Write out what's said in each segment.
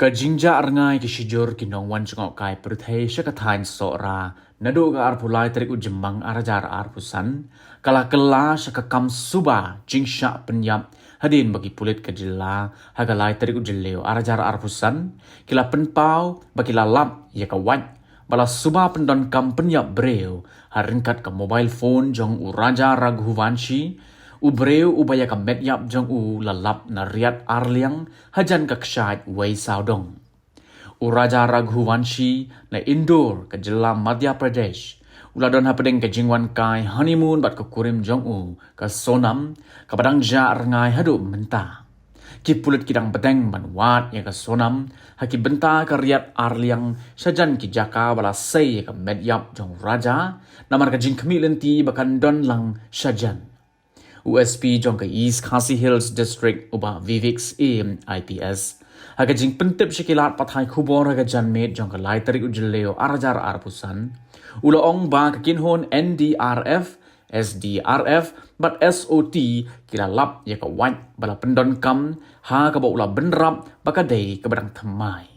Kajingja arngai ki shijur ki nong wan chungok kai perthai syakathain sora nado ga arpulai tarik ujemang arajar arpusan kala kela syakakam suba jingsha penyap hadin bagi pulit kejela hagalai tarik ujeleo arajar arpusan kila penpau bagi lalap ya kawan bala suba pendon kam penyap breu haringkat ke mobile phone jong uraja Raghuvanshi Ubreu ubaya ka medyap jong lalap na riat arliang hajan ka ksyait wei saudong. Uraja Raghuvanshi na Indore ke jelam Madhya Pradesh. Uladon hapadeng ke jingwan kai honeymoon bat ke kurim jong ke Sonam ke padang ja rengai hadu mentah. Ki pulut kidang bedeng manwat ya ke Sonam haki benta ke riat arliang sajan ki jaka bala sei ke medyap jong raja namar ke jing kemi lenti bakan don lang sajan. USP jong ke East Khasi Hills District uba Vivix IPS. Haga jing pentip syikilat pathai khubor haga janmet jong ke lai tarik ujeleo arajar arpusan. Ula ong ba ke kinhon NDRF, SDRF, bat SOT kila lap ya ke waj bala pendon kam ha ke ba ula benrap baka day ke badang temai.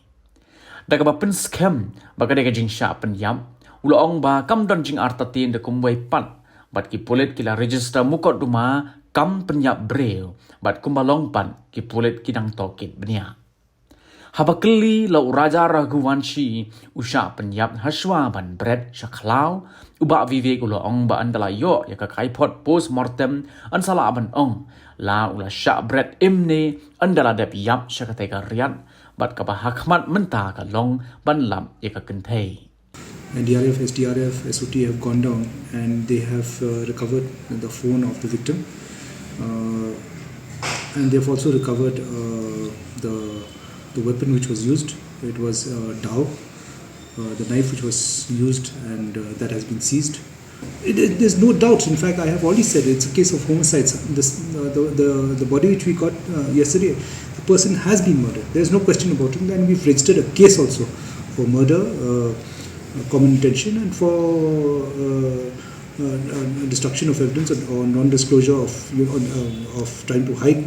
Da ke ba pen scam baka day ke jing sya penyam. Ula ong ba kam don jing artatin de kumway pat. Bat ki pulit kila register mukot duma kam penyap breu bat kumbalong pan ki pulit kidang tokit benia. Haba keli lau Raja Raghuvanshi usha penyap haswa ban bread syaklau uba vivek ula ong ba andala yo ya ka kaipot postmortem ansala ban ong la ula syak bread imne andala dep yap syakatega riat bat ka hakmat menta ka long ban lam ya ka kentai. NDRF, SDRF, SOT have gone down and they have recovered the phone of the victim and they have also recovered the weapon which was used. It was dao, the knife which was used, and that has been seized. There's no doubt. In fact, I have already said it's a case of homicide. The body which we got yesterday, the person has been murdered. There's no question about it, and we've registered a case also for murder. Common intention and for destruction of evidence or non-disclosure of trying to hide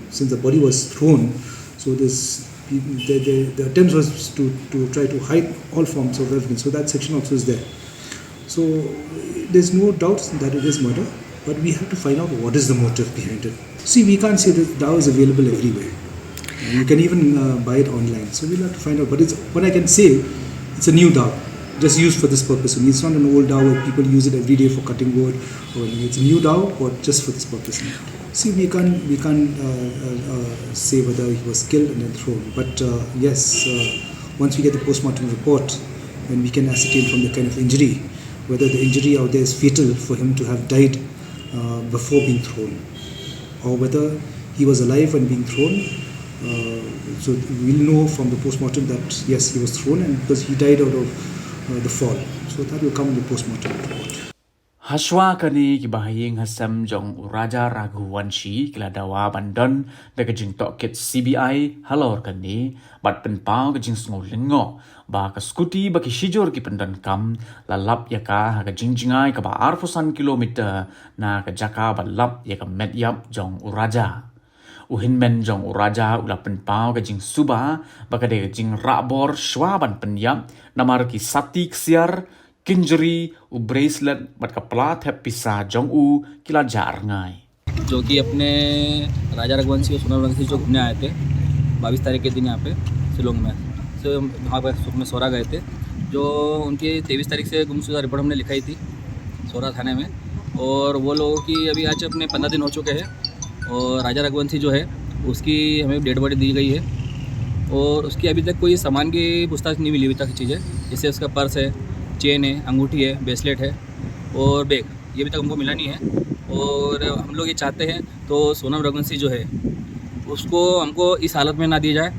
since the body was thrown. So the attempt was to try to hide all forms of evidence. So that section also is there. So there's no doubt that it is murder, but we have to find out what is the motive behind it. See, we can't say that dao is available everywhere. You can even buy it online. So we'll have to find out. But what I can say, it's a new dao. Just used for this purpose. It's not an old dao where people use it every day for cutting wood. It's a new dao, but just for this purpose. See, we can't say whether he was killed and then thrown. But yes, once we get the postmortem report, then we can ascertain from the kind of injury whether the injury out there is fatal for him to have died before being thrown, or whether he was alive and being thrown. So we'll know from the postmortem that yes, he was thrown, and because he died out of the fall. So that will come in the postmortem report. Haswa kani ki bahaying hasam jong Raja Raghuvanshi kila dawa bandon daga jing tokit CBI halor kani bat penpau ke jing sngol lengo ba ka skuti ba ki shijor ki pendan kam lalap ya ka ha jing jingai ka ba arfusan kilometer na ka jaka ba lap ya ka medyap jong Raja. Uhin men jong Raja ula penpau ke jing suba baka de jing rabor shwaban penyap namar ki sati ksiar kinjरी bracelet बट कपला थे पिसा Jong किला jar ngai जो कि अपने राजा रघुवंशी और सोनम रघुवंशी जो घूमने आए थे 22 तारीख के दिन यहाँ पे शिलोंग में से वहाँ पर सुखना सोरा गए थे जो उनकी 23 तारीख से गुमशुदा रिपोर्ट हमने लिखाई थी सोरा थाने में और वो लोगों की अभी आज अपने 15 दिन हो चुके हैं और राजा रघुवंशी जो है उसकी हमें डेड बॉडी दी गई है और उसकी अभी तक कोई सामान की पूछताछ नहीं मिली अभी तक चीज़ें जैसे उसका पर्स है चेन है अंगूठी है ब्रेसलेट है और बैग ये अभी तक हमको मिला नहीं है और हम लोग ये चाहते हैं तो सोनम रघुवंशी जो है उसको हमको इस हालत में ना दी जाए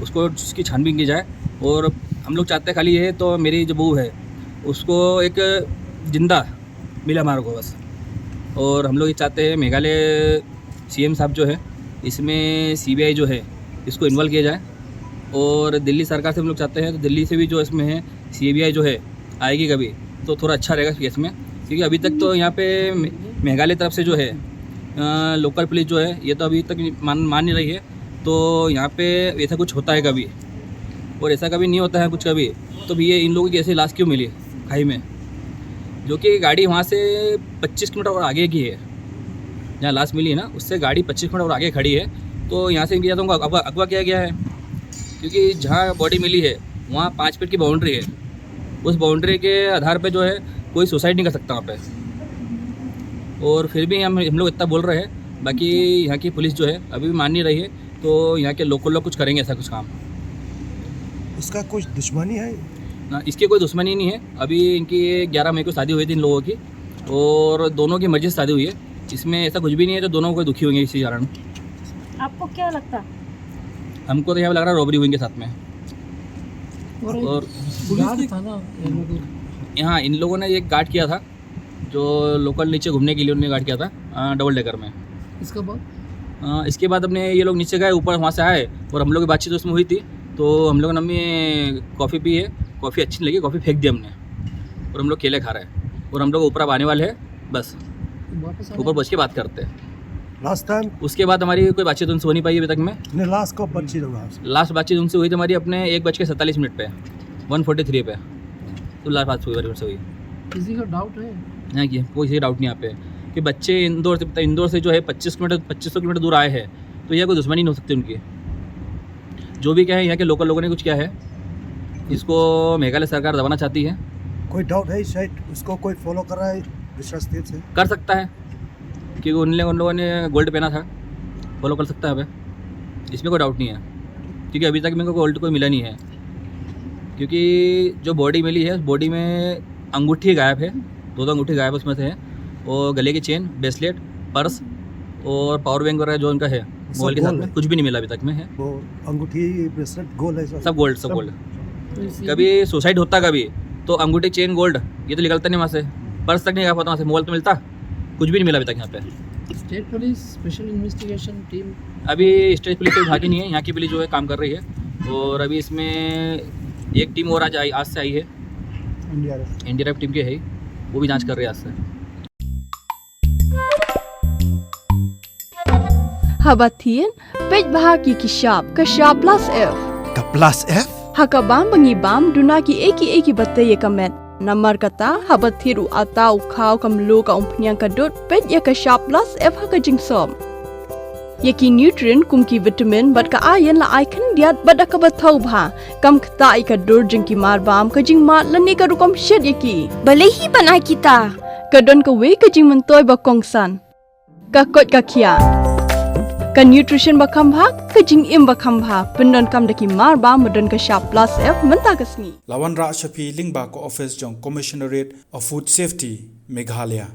उसको उसकी छानबीन की जाए और हम लोग चाहते हैं खाली ये तो मेरी जो बहू है उसको एक जिंदा मिला हमारे को बस और हम लोग ये चाहते हैं मेघालय CM साहब जो है इसमें CBI जो है इसको इन्वॉल्व किया जाए और दिल्ली सरकार से हम लोग चाहते हैं तो दिल्ली से भी जो इसमें है CBI जो है आएगी कभी तो थोड़ा अच्छा रहेगा केस में क्योंकि अभी तक तो यहाँ पे मेघालय तरफ से जो है लोकल पुलिस जो है ये तो अभी तक मान नहीं रही है तो यहाँ पे ऐसा कुछ होता है कभी और ऐसा कभी नहीं होता है कुछ कभी, तो भी ये इन लोगों की ऐसी लाश क्यों मिली खाई में, जो कि गाड़ी वहाँ से 25 किलोमीटर और आगे की है, जहाँ लाश मिली है ना उससे गाड़ी 25 किलोमीटर और आगे खड़ी है। तो यहाँ से इनकी जातों को अगवा किया गया है, क्योंकि जहाँ बॉडी मिली है वहाँ 5 फीट की बाउंड्री है, उस बाउंड्री के आधार पे जो है कोई सुसाइड नहीं कर सकता वहाँ पे। और फिर भी हम लोग इतना बोल रहे हैं, बाकी यहाँ की पुलिस जो है अभी भी मान नहीं रही है, तो यहाँ के लोकल लोग कुछ करेंगे ऐसा कुछ काम। उसका कुछ दुश्मनी है ना, इसकी कोई दुश्मनी नहीं है। अभी इनकी 11 मई को शादी हुई थी इन लोगों की, और दोनों की मर्जी से शादी हुई है, इसमें ऐसा कुछ भी नहीं है जो दोनों को दुखी होंगे इसी कारण। आपको क्या लगता? हमको तो यहाँ लग रहा है रॉबरी हुई इनके साथ में। और यहाँ इन लोगों ने एक गार्ड किया था, जो लोकल नीचे घूमने के लिए उन्होंने गार्ड किया था डबल डेकर में। इसके बाद अपने ये लोग नीचे गए, ऊपर वहाँ से आए और हम लोग की बातचीत उसमें हुई थी, तो हम लोगों ने हमें कॉफ़ी पी है, कॉफ़ी अच्छी नहीं लगी, कॉफ़ी फेंक दी हमने, और हम लोग केले खा रहे हैं, और हम लोग ऊपर अब आने वाले हैं, बस ऊपर पहुँच के बात करते हैं। लास्ट टाइम उसके बाद हमारी कोई बातचीत उनसे हो नहीं पाई अभी तक में। ने लास्ट को बातचीत हुआ लास्ट बातचीत उनसे हुई थी हमारी अपने 1:47 पे 143 पे, तो लास्ट बात हुई उनसे हुई। किसी का डाउट है? यहाँ की कोई डाउट नहीं यहाँ पे कि बच्चे इंदौर से जो है 2500 किलोमीटर दूर आए हैं, तो यह कोई दुश्मनी नहीं हो सकती उनकी। जो भी क्या है यहाँ के लोकल लोगों ने कुछ किया है, इसको मेघालय सरकार दबाना चाहती है। कोई डाउट है शायद उसको कोई फॉलो कर रहा है दूसरा स्टेट से? कर सकता है, क्योंकि उन लोगों ने गोल्ड पहना था, फॉलो कर सकता है हमें, इसमें कोई डाउट नहीं है, क्योंकि अभी तक मेरे को गोल्ड कोई मिला नहीं है। क्योंकि जो बॉडी मिली है, बॉडी में अंगूठी गायब है, 2 अंगूठी गायब उसमें से है, और गले की चेन, ब्रेसलेट, पर्स और पावर बैंक वगैरह जो उनका है मोबाइल के साथ में, कुछ भी नहीं मिला अभी तक में है। वो अंगूठी ब्रेसलेट गोल्ड है सब गोल्ड, सब गोल्ड। कभी सुसाइड होता कभी तो अंगूठी चेन गोल्ड ये तो निकलता नहीं वहाँ से, पर्स तक नहीं गा पाता वहाँ से, मोबाइल तो मिलता, कुछ भी नहीं मिला अभी तक यहाँ पे। State police special investigation team अभी स्टेट पुलिस तो भागी नहीं है, यहाँ की पुलिस जो है काम कर रही है, और अभी इसमें एक टीम और आज से आई है, NDRF टीम की है, वो भी जांच कर रही है आज से। Habatin, pej bahagi kisap, kasap plus F. का plus F Hakabam bangibam dunaki eki batay kamet. Namar kata habathiru atau kau kamlu ka umpnyang kadut pej ya kasap plus F hakajing som. Yaki nutrient kumki vitamin bat ka ayan la icon diat bat akabatau bha. Kam kata ikadur jengki marbam kajing mat lani ka rukam shed yaki. Balehi banai kita. Kadon ka we kajing mentoy bakongsan. Kakot kakia. Ka nutrition bakam bha kajing im bakam bha pendon kam daki marba medon ka sharp plus F menta kasni Lawan Ra Shafi Lingba ko office jong Commissionerate of Food Safety Meghalaya